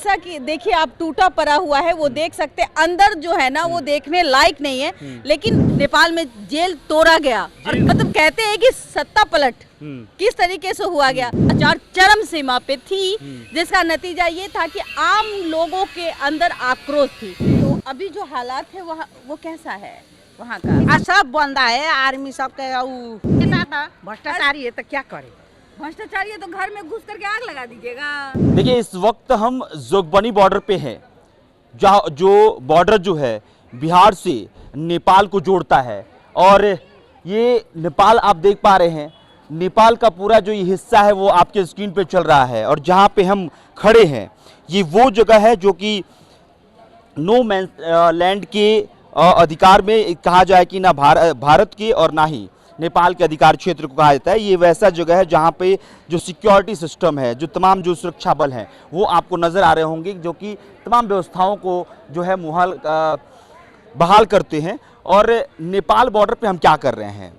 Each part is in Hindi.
जैसा कि देखिए आप टूटा पड़ा हुआ है वो देख सकते हैं, अंदर जो है ना वो देखने लायक नहीं है, लेकिन नेपाल में जेल तोड़ा गया और मतलब कहते हैं कि सत्ता पलट किस तरीके से हुआ गया, चरम सीमा पे थी, जिसका नतीजा ये था कि आम लोगों के अंदर आक्रोश थी। तो अभी जो हालात है वो कैसा है वहाँ का? सब बंदा है, आर्मी सबके भ्रष्टाचारी है तो क्या करे, भ्रष्टाचारी है तो घर में घुस करके आग लगा दीजिएगा। देखिए इस वक्त हम जोगबनी बॉर्डर पे हैं, जहाँ जो बॉर्डर जो है बिहार से नेपाल को जोड़ता है, और ये नेपाल आप देख पा रहे हैं, नेपाल का पूरा जो ये हिस्सा है वो आपके स्क्रीन पे चल रहा है, और जहाँ पे हम खड़े हैं ये वो जगह है जो कि नो मैन लैंड के अधिकार में कहा जाए कि ना भारत के और ना ही नेपाल के अधिकार क्षेत्र को कहा जाता है। ये वैसा जगह है जहाँ पे जो सिक्योरिटी सिस्टम है, जो तमाम जो सुरक्षा बल हैं वो आपको नज़र आ रहे होंगे, जो कि तमाम व्यवस्थाओं को जो है बहाल करते हैं। और नेपाल बॉर्डर पे हम क्या कर रहे हैं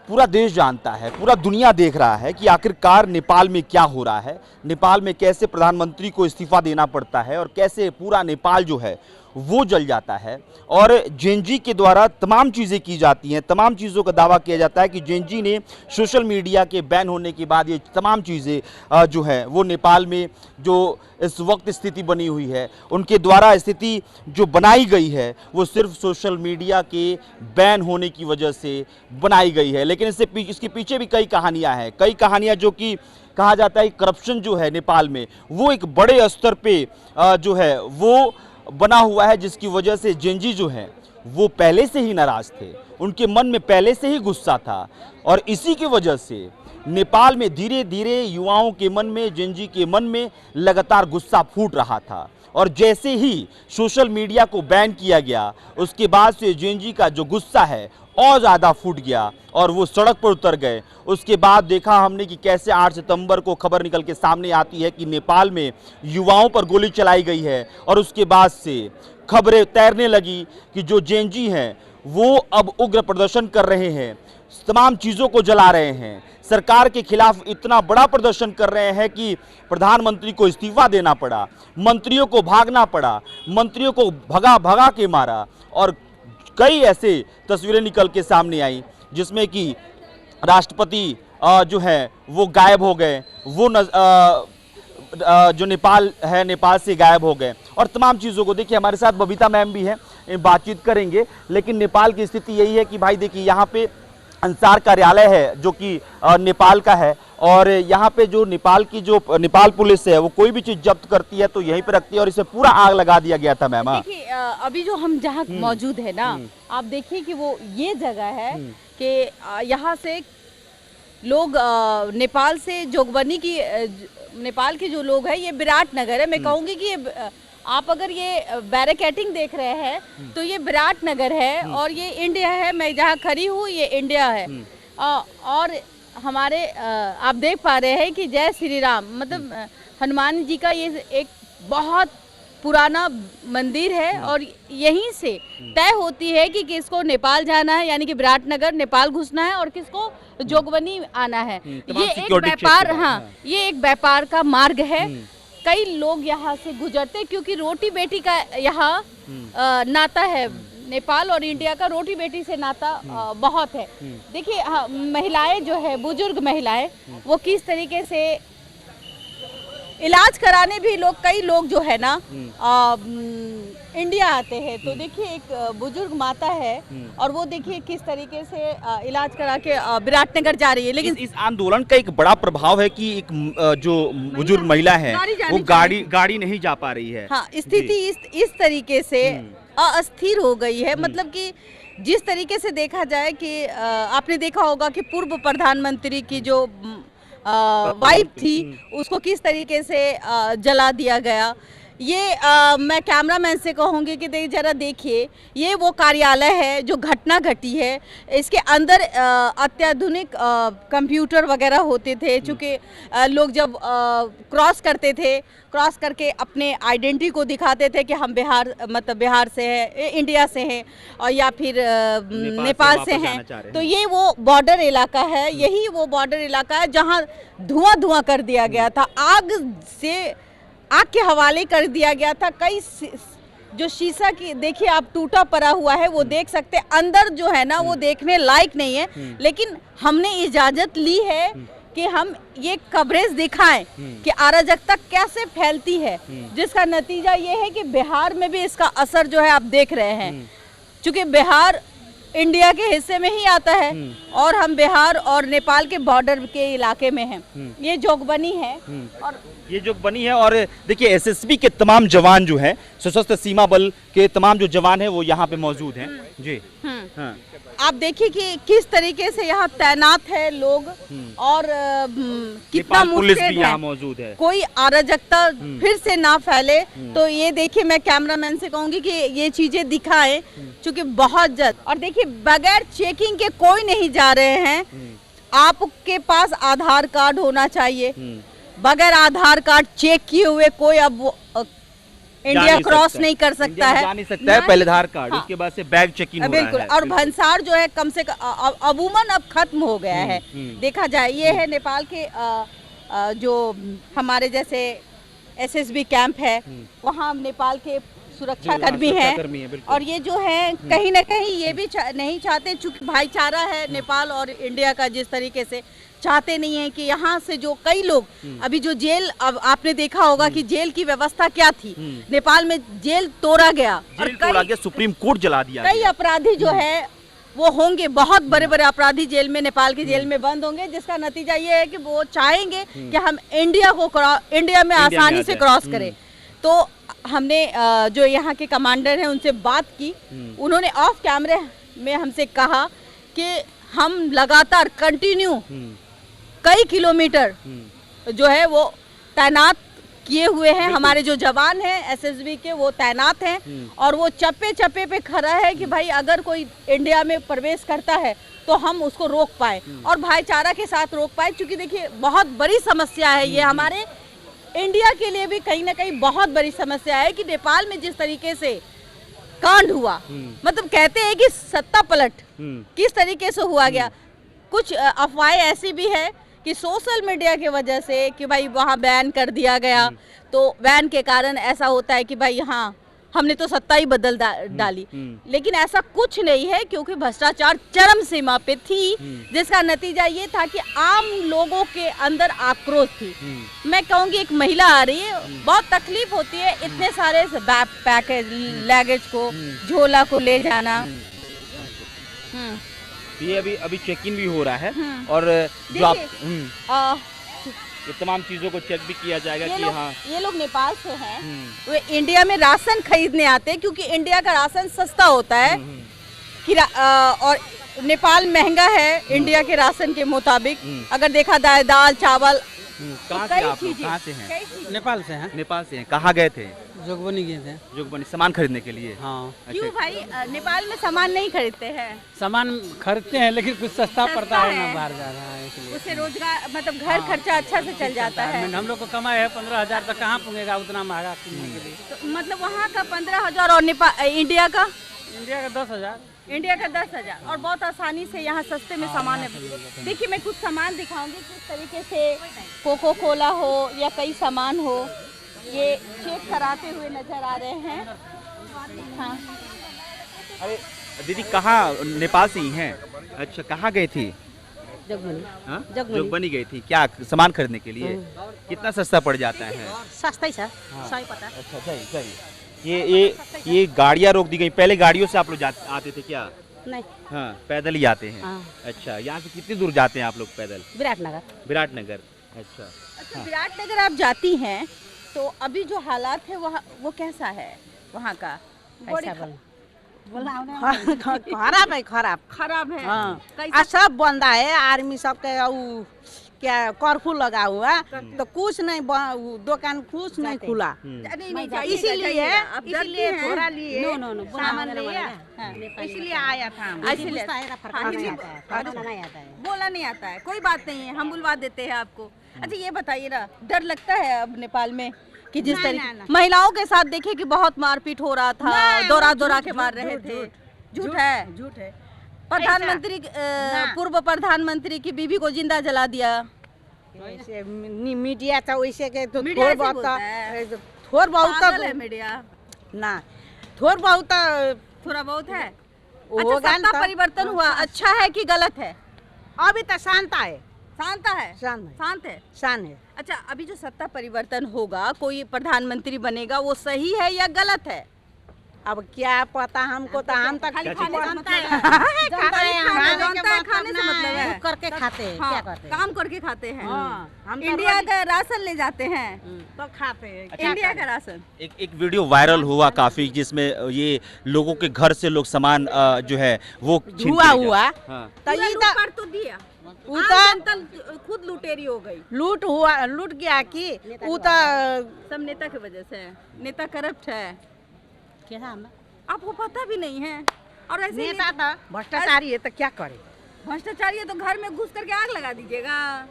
पूरा देश जानता है, पूरा दुनिया देख रहा है कि आखिरकार नेपाल में क्या हो रहा है, नेपाल में कैसे प्रधानमंत्री को इस्तीफा देना पड़ता है और कैसे पूरा नेपाल जो है वो जल जाता है। और जेएनजी के द्वारा तमाम चीज़ें की जाती हैं, तमाम चीज़ों का दावा किया जाता है कि जेएनजी ने सोशल मीडिया के बैन होने के बाद ये तमाम चीज़ें जो है वो नेपाल में जो इस वक्त स्थिति बनी हुई है, उनके द्वारा स्थिति जो बनाई गई है वो सिर्फ सोशल मीडिया के बैन होने की वजह से बनाई गई है। लेकिन इसके पीछे भी कई कहानियाँ हैं, कई कहानियाँ जो कि कहा जाता है करप्शन जो है नेपाल में वो एक बड़े स्तर पे जो है वो बना हुआ है, जिसकी वजह से जेएनजी जो है वो पहले से ही नाराज थे, उनके मन में पहले से ही गुस्सा था, और इसी की वजह से नेपाल में धीरे धीरे युवाओं के मन में, जेएनजी के मन में लगातार गुस्सा फूट रहा था। और जैसे ही सोशल मीडिया को बैन किया गया उसके बाद से जेएनजी का जो गुस्सा है और ज़्यादा फूट गया और वो सड़क पर उतर गए। उसके बाद देखा हमने कि कैसे 8 सितंबर को खबर निकल के सामने आती है कि नेपाल में युवाओं पर गोली चलाई गई है, और उसके बाद से खबरें तैरने लगी कि जो जेएनजी हैं वो अब उग्र प्रदर्शन कर रहे हैं, तमाम चीज़ों को जला रहे हैं, सरकार के खिलाफ इतना बड़ा प्रदर्शन कर रहे हैं कि प्रधानमंत्री को इस्तीफा देना पड़ा, मंत्रियों को भागना पड़ा, मंत्रियों को भगा के मारा। और कई ऐसे तस्वीरें निकल के सामने आई जिसमें कि राष्ट्रपति जो है वो गायब हो गए, वो जो नेपाल है नेपाल से गायब हो गए, और तमाम चीज़ों को देखिए। हमारे साथ बबीता मैम भी हैं, बातचीत करेंगे। लेकिन नेपाल की स्थिति यही है कि भाई देखिए यहाँ पे अंसार कार्यालय है जो कि नेपाल का है, और यहाँ पे जो नेपाल पुलिस है वो कोई भी चीज़ जब्त करती है तो यहीं पे रखती है, और इसे पूरा आग लगा दिया गया था। मैम देखिए अभी जो हम जहाँ मौजूद है ना, आप देखिए कि वो ये जगह है कि यहाँ से लोग नेपाल से जोगबनी की नेपाल के जो लोग हैं, ये विराटनगर है, मैं कहूँगी कि ये आप अगर ये बैरिकेडिंग देख रहे हैं तो ये विराटनगर है और ये इंडिया है, मैं जहाँ खड़ी हूँ ये इंडिया है। और हमारे आप देख पा रहे हैं कि जय श्री राम मतलब हनुमान जी का ये एक बहुत पुराना मंदिर है, और यहीं से तय होती है कि किसको नेपाल जाना है, यानी कि विराटनगर नेपाल घुसना है, और किसको जोगबनी आना है। ये एक व्यापार, ये एक व्यापार का मार्ग है। कई लोग यहाँ से गुजरते क्योंकि रोटी बेटी का यहाँ नाता है, नेपाल और इंडिया का रोटी बेटी से नाता बहुत है। देखिए महिलाएं जो है, बुजुर्ग महिलाएं, वो किस तरीके से इलाज कराने भी कई लोग जो है ना इंडिया आते हैं। तो देखिए एक बुजुर्ग माता है और वो देखिए किस तरीके से इलाज करा के विराटनगर जा रही है। लेकिन इस आंदोलन का एक बड़ा प्रभाव है कि एक जो बुजुर्ग महिला है वो गाड़ी नहीं जा पा रही है। हाँ, स्थिति इस तरीके से अस्थिर हो गई है। मतलब कि जिस तरीके से देखा जाए कि आपने देखा होगा कि पूर्व प्रधानमंत्री की जो वाइफ थी उसको किस तरीके से जला दिया गया। ये मैं कैमरामैन से कहूँगी कि जरा देखिए, ये वो कार्यालय है जो घटना घटी है। इसके अंदर अत्याधुनिक कंप्यूटर वगैरह होते थे, चूँकि लोग जब क्रॉस करते थे, क्रॉस करके अपने आइडेंटिटी को दिखाते थे कि हम बिहार से हैं, इंडिया से हैं, और या फिर नेपाल से हैं। तो ये वो बॉर्डर इलाका है, यही वो बॉर्डर इलाका है जहाँ धुआं कर दिया गया था। आग के हवाले कर दिया गया था। कई जो शीशा की देखिए आप टूटा पड़ा हुआ है वो देख सकते हैं, अंदर जो है ना वो देखने लायक नहीं है, लेकिन हमने इजाजत ली है कि हम ये कवरेज दिखाएं कि अराजकता कैसे फैलती है, जिसका नतीजा ये है कि बिहार में भी इसका असर जो है आप देख रहे हैं। क्योंकि बिहार इंडिया के हिस्से में ही आता है और हम बिहार और नेपाल के बॉर्डर के इलाके में हैं। ये जोगबनी है और ये जोगबनी है। और देखिए एसएसबी के तमाम जवान जो हैं, सशस्त्र सीमा बल के तमाम जो जवान हैं वो यहाँ पे मौजूद हैं जी। हाँ। आप देखिए कि किस तरीके से यहाँ तैनात है लोग और कितना पुलिस भी मुस्तैद यहाँ है, मौजूद है। कोई अराजकता फिर से ना फैले। तो ये देखिए मैं कैमरामैन से कहूंगी कि ये चीजें दिखाएं क्योंकि बहुत जल्द। और देखिए बगैर चेकिंग के कोई नहीं जा रहे हैं। आपके पास आधार कार्ड होना चाहिए, बगैर आधार कार्ड चेक किए हुए कोई अब इंडिया क्रॉस नहीं कर सकता है, जा नहीं सकता है। पहले आधार कार्ड, उसके बाद से बैग चेकिंग हो रहा है। बिल्कुल। और भंसार जो है कम से कम अमूमन अब खत्म हो गया है देखा जाए। ये है नेपाल के जो हमारे जैसे एसएसबी कैंप है, वहाँ नेपाल के सुरक्षा कर्मी हैं। और ये जो है कहीं ना कहीं ये भी नहीं चाहते, चूंकि भाईचारा है नेपाल और इंडिया का, जिस तरीके से चाहते नहीं है कि यहाँ से जो कई लोग अभी जो जेल, अब आपने देखा होगा कि जेल की व्यवस्था क्या थी, नेपाल में जेल तोड़ा गया और सुप्रीम कोर्ट जला दिया। कई अपराधी जो है वो होंगे, बहुत बड़े बड़े अपराधी जेल में, नेपाल की जेल में बंद होंगे, जिसका नतीजा ये है कि वो चाहेंगे कि हम इंडिया में आसानी से क्रॉस करें। तो हमने जो यहाँ के कमांडर हैं उनसे बात की, उन्होंने ऑफ कैमरे में हमसे कहा कि हम लगातार कंटिन्यू कई किलोमीटर जो है वो तैनात किए हुए हैं। हमारे जो जवान हैं एसएसबी के वो तैनात हैं और वो चप्पे चप्पे पे खड़ा है कि भाई अगर कोई इंडिया में प्रवेश करता है तो हम उसको रोक पाए और भाईचारा के साथ रोक पाए। क्योंकि देखिए बहुत बड़ी समस्या है ये, हमारे इंडिया के लिए भी कहीं ना कहीं बहुत बड़ी समस्या है कि नेपाल में जिस तरीके से कांड हुआ, मतलब कहते हैं कि सत्ता पलट किस तरीके से हुआ गया। कुछ अफवाहें ऐसी भी है कि सोशल मीडिया की वजह से कि भाई वहाँ बैन कर दिया गया, तो बैन के कारण ऐसा होता है कि भाई हाँ हमने तो सत्ता ही बदल डाली, लेकिन ऐसा कुछ नहीं है क्योंकि भ्रष्टाचार चरम सीमा पे थी, जिसका नतीजा ये था कि आम लोगों के अंदर आक्रोश थी। मैं कहूँगी एक महिला आ रही है, बहुत तकलीफ होती है इतने सारे पैकेज लगेज को, झोला को ले जाना। ये अभी चेक इन भी हो रहा है और जो आप ये तमाम चीजों को चेक भी किया जाएगा कि हाँ ये लोग नेपाल से हैं, वे इंडिया में राशन खरीदने आते हैं क्योंकि इंडिया का राशन सस्ता होता है और नेपाल महंगा है इंडिया के राशन के मुताबिक। अगर देखा जाए दाल चावल। कहाँ से आप लोग? कहाँ से हैं? नेपाल से हैं। नेपाल से हैं। कहाँ गए थे? जोगबनी गए थे। जोगबनी सामान खरीदने के लिए? हाँ। क्यों भाई नेपाल में सामान नहीं खरीदते हैं? सामान खरीदते हैं लेकिन कुछ सस्ता पड़ता है ना, बाहर जा रहा है इसलिए। उससे रोजगार मतलब घर खर्चा अच्छा से चल जाता है। हम लोग को कमाई है 15,000 तक, कहाँ पुगेगा उतना महंगा किनने के लिए। तो मतलब वहाँ का 15,000 और इंडिया का 10,000। इंडिया का 10,000 और बहुत आसानी से यहाँ सस्ते में सामान है। देखिए मैं कुछ सामान दिखाऊंगी किस तरीके से कोको कोला हो या कई सामान हो, ये चेक कराते हुए नजर आ रहे हैं। हाँ। अरे दीदी कहाँ, नेपाल से ही हैं? अच्छा कहाँ गई थी? जोगबनी। जोगबनी गई थी। क्या सामान खरीदने के लिए? कितना सस्ता पड़ जाता है? सस्ता ही सर, सही पता। अच्छा सही। ये गाड़ियाँ रोक दी गई। पहले गाड़ियों से आप लोग आते थे क्या? नहीं। हाँ पैदल ही आते हैं। अच्छा यहाँ से कितनी दूर जाते हैं आप लोग पैदल? विराटनगर। अच्छा विराटनगर आप जाती हैं तो अभी जो हालात है वो कैसा है वहाँ का? खराब है। हाँ। सब बंदा है, आर्मी सबके क्या कर्फ्यू लगा हुआ, तो कुछ नहीं, दुकान कुछ नहीं खुला। इसीलिए थोड़ा लिए सामान लिया, इसलिए आया था। बोला नहीं आता है, कोई बात नहीं है, हम बुलवा देते हैं आपको। अच्छा ये बताइए ना, डर लगता है अब नेपाल में कि जिस तरीके महिलाओं के साथ देखिए कि बहुत मारपीट हो रहा था, दौरा के मार रहे थे? झूठ है। प्रधानमंत्री पूर्व प्रधानमंत्री की बीवी को जिंदा जला दिया। मीडिया तो वैसे के तो थोड़ा बहुत थोड़ बहुत पागल है मीडिया, ना थोड़ बहुत थोड़ा बहुत है। होगा अच्छा, ना सत्ता तो। परिवर्तन हुआ, अच्छा है कि गलत है? अभी तो शांत है, शांत है, शांत है, शांत है। शांत है। अच्छा, अभी जो सत्ता परिवर्तन होगा, कोई प्रधानमंत्री बनेगा, वो सही है या गलत है? अब क्या पता हमको, तो हम तक खाली खाने का मतलब है। है। जनता ही खाना, जनता है खाने से मतलब है। करके खाते हैं, हाँ, क्या करते हैं? काम करके खाते हैं। हाँ, हम तो इंडिया रोटी- का राशन ले जाते हैं, तो खाते हैं, क्या इंडिया करें? का राशन। एक वीडियो वायरल हुआ काफी, जिसमें ये लोगों के घर से लोग सामान जो है वो छीन हुआ के ले हुआ जाते हैं। हाँ। तो पूरा ये लूटपाट तो दिया, उ आम तो जनता खुद लुटेरी हो गई। लूट हुआ, लूट गया कि उ तो सब नेता की वजह से है। नेता करप्ट है, आपको पता भी नहीं है। और ऐसे ही नेता तो भ्रष्टाचारी है, तो क्या करे? भ्रष्टाचारी है तो घर में घुस करके आग लगा दीजिएगा।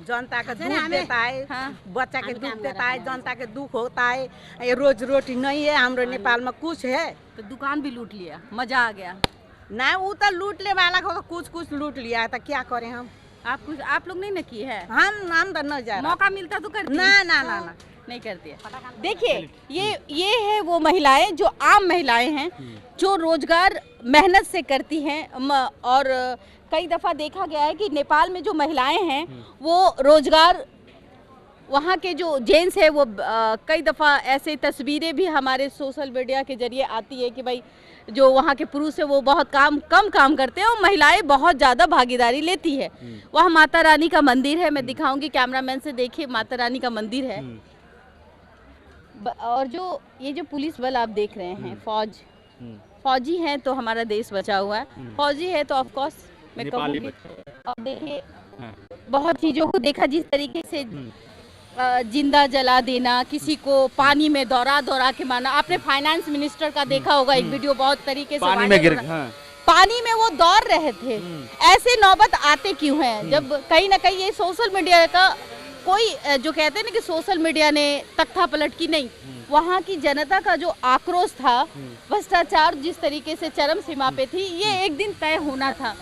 जनता का दूध देता है, हाँ। बच्चा के दूध देता है, जनता के दुख होता है। ये रोज रोटी नहीं है हमारे नेपाल में, कुछ है तो दुकान भी लूट लिया, मजा आ गया। ना, वो तो लूटने वाला को तो कुछ लूट लिया है, तो क्या करें हम? आप लोग नहीं ना किए है, हम तो न जा रहा। मौका मिलता तो करती। ना ना ना ना नहीं करती है। देखिए, ये है वो महिलाएं जो आम महिलाएं हैं, जो रोजगार मेहनत से करती हैं। और कई दफ़ा देखा गया है कि नेपाल में जो महिलाएं हैं वो रोजगार, वहाँ के जो जेंट्स है वो कई दफ़ा ऐसे तस्वीरें भी हमारे सोशल मीडिया के जरिए आती है कि भाई जो वहाँ के पुरुष है वो बहुत कम काम करते हैं और महिलाएं बहुत ज़्यादा भागीदारी लेती है। वहाँ माता रानी का मंदिर है, मैं दिखाऊंगी, कैमरामैन से देखिए, माता रानी का मंदिर है। और जो ये जो पुलिस बल आप देख रहे हैं, फौजी हैं तो हमारा देश बचा हुआ है, फौजी है तो ऑफ कोर्स मैं कहूँगी। और देखिए, बहुत चीज़ों को देखा, जिस तरीके से जिंदा जला देना, किसी को पानी में दौड़ा के मारना। आपने फाइनेंस मिनिस्टर का देखा होगा एक वीडियो, बहुत तरीके से पानी में गिर, हाँ। पानी में वो दौड़ रहे थे। ऐसे नौबत आते क्यों हैं? जब कहीं ना कहीं ये सोशल मीडिया का कोई जो कहते हैं ना कि सोशल मीडिया ने तख्ता पलट की, नहीं, वहाँ की जनता का जो आक्रोश था, भ्रष्टाचार जिस तरीके से चरम सीमा पे थी, ये एक दिन तय होना था।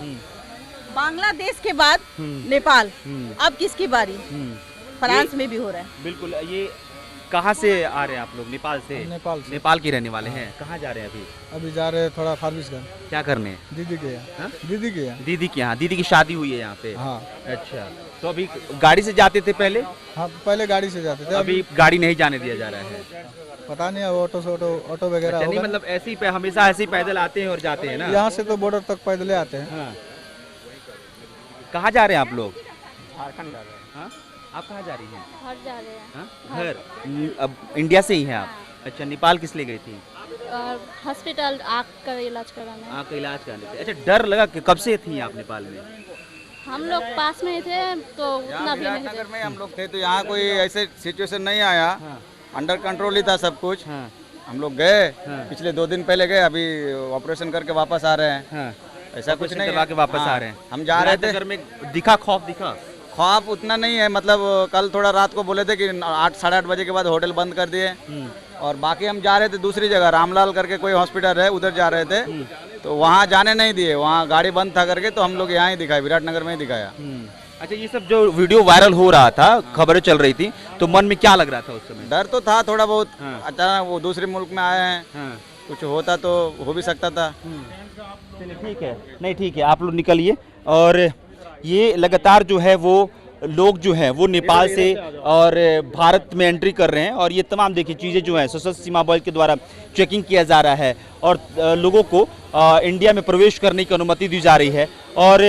बांग्लादेश के बाद नेपाल, अब किसकी बारी? फ्रांस में भी हो रहा है। बिल्कुल। ये कहाँ से आ रहे हैं आप लोग? नेपाल से। नेपाल के रहने वाले हैं। कहाँ जा रहे हैं अभी जा रहे हैं थोड़ा फारबिसगंज, क्या करने? दीदी के यहाँ। हाँ? दीदी के यहाँ। दीदी के यहाँ, दीदी की शादी हुई है यहाँ पे। हाँ अच्छा, तो अभी गाड़ी से जाते थे पहले? हाँ, पहले गाड़ी से जाते थे, अभी गाड़ी नहीं जाने दिया जा रहा है। पता नहीं अब ऑटो वगैरह अच्छा, नहीं, होगा। मतलब ऐसे ही हमेशा ऐसे ही पैदल आते हैं और जाते हैं ना? यहाँ से तो बॉर्डर तक पैदल आते हैं। हाँ। कहाँ जा रहे हैं आप लोग? हाँ? आप कहाँ जा रही हैं? घर जा रहे हैं। हाँ? घर? अब इंडिया से ही हैं आप? अच्छा, नेपाल किस लिए गई थी? और हॉस्पिटल आँख का इलाज कराने। आँख का इलाज कराने थे। अच्छा, डर लगा कि कब से थी आप नेपाल में? हम लोग पास में ही थे तो उतना भी नहीं थे। नगर में हम लोग थे तो यहाँ कोई ऐसे सिचुएशन नहीं आया। अंडर कंट्रोल ही था सब कुछ। हाँ। हम लोग गए, पिछले 2 दिन पहले गए, अभी ऑपरेशन करके वापस आ रहे हैं। हाँ। ऐसा कुछ नहीं करवा के वापस हाँ, आ रहे हैं। हम जा रहे थे। नगर में दिखा खौफ? दिखा ख्वाब उतना नहीं है, मतलब कल थोड़ा रात को बोले थे कि 8 साढ़े 8 बजे के बाद होटल बंद कर दिए। और बाकी हम जा रहे थे दूसरी जगह, रामलाल करके कोई हॉस्पिटल है, उधर जा रहे थे। तो वहाँ जाने नहीं दिए, वहाँ गाड़ी बंद था करके, तो हम लोग यहाँ ही दिखाए, विराटनगर में ही दिखाया। अच्छा, ये सब जो वीडियो वायरल हो रहा था, खबरें चल रही थी, तो मन में क्या लग रहा था उस समय? डर तो था थोड़ा बहुत। हाँ। अचानक वो दूसरे मुल्क में आए हैं, हाँ। कुछ होता तो हो भी सकता था। चलिए, ठीक है, नहीं ठीक है, आप लोग निकलिए। और ये लगातार जो है वो लोग जो हैं वो नेपाल से और भारत में एंट्री कर रहे हैं, और ये तमाम देखिए चीज़ें जो हैं सशस्त्र सीमा बल के द्वारा चेकिंग किया जा रहा है, और लोगों को इंडिया में प्रवेश करने की अनुमति दी जा रही है। और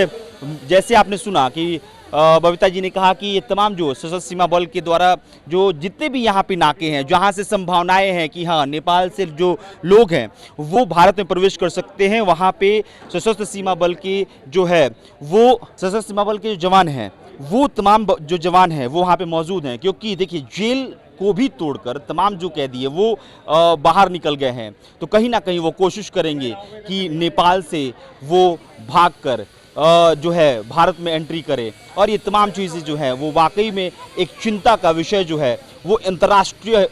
जैसे आपने सुना कि बबीता जी ने कहा कि ये तमाम जो सशस्त्र सीमा बल के द्वारा जो जितने भी यहाँ पे नाके हैं, जहाँ से संभावनाएं हैं कि हाँ नेपाल से जो लोग हैं वो भारत में प्रवेश कर सकते हैं, वहाँ पे सशस्त्र सीमा बल के जो है वो सशस्त्र सीमा बल के जो जवान हैं, वो तमाम जो जवान हैं वो वहाँ पे मौजूद हैं। क्योंकि देखिए, जेल को भी तोड़कर तमाम जो कैदी है वो बाहर निकल गए हैं, तो कहीं ना कहीं वो कोशिश करेंगे कि नेपाल से वो भागकर जो है भारत में एंट्री करे। और ये तमाम चीज़ें जो है वो वाकई में एक चिंता का विषय जो है वो अंतर्राष्ट्रीय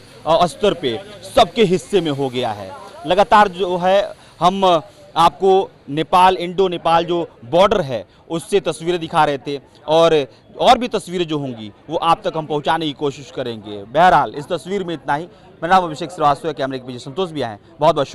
स्तर पे सबके हिस्से में हो गया है। लगातार जो है हम आपको नेपाल इंडो नेपाल जो बॉर्डर है उससे तस्वीरें दिखा रहे थे और भी तस्वीरें जो होंगी वो आप तक हम पहुंचाने की कोशिश करेंगे। बहरहाल इस तस्वीर में इतना ही। मेरा नाम अभिषेक श्रीवास्तव है, कैमरे के पीछे संतोष भी आए हैं। बहुत बहुत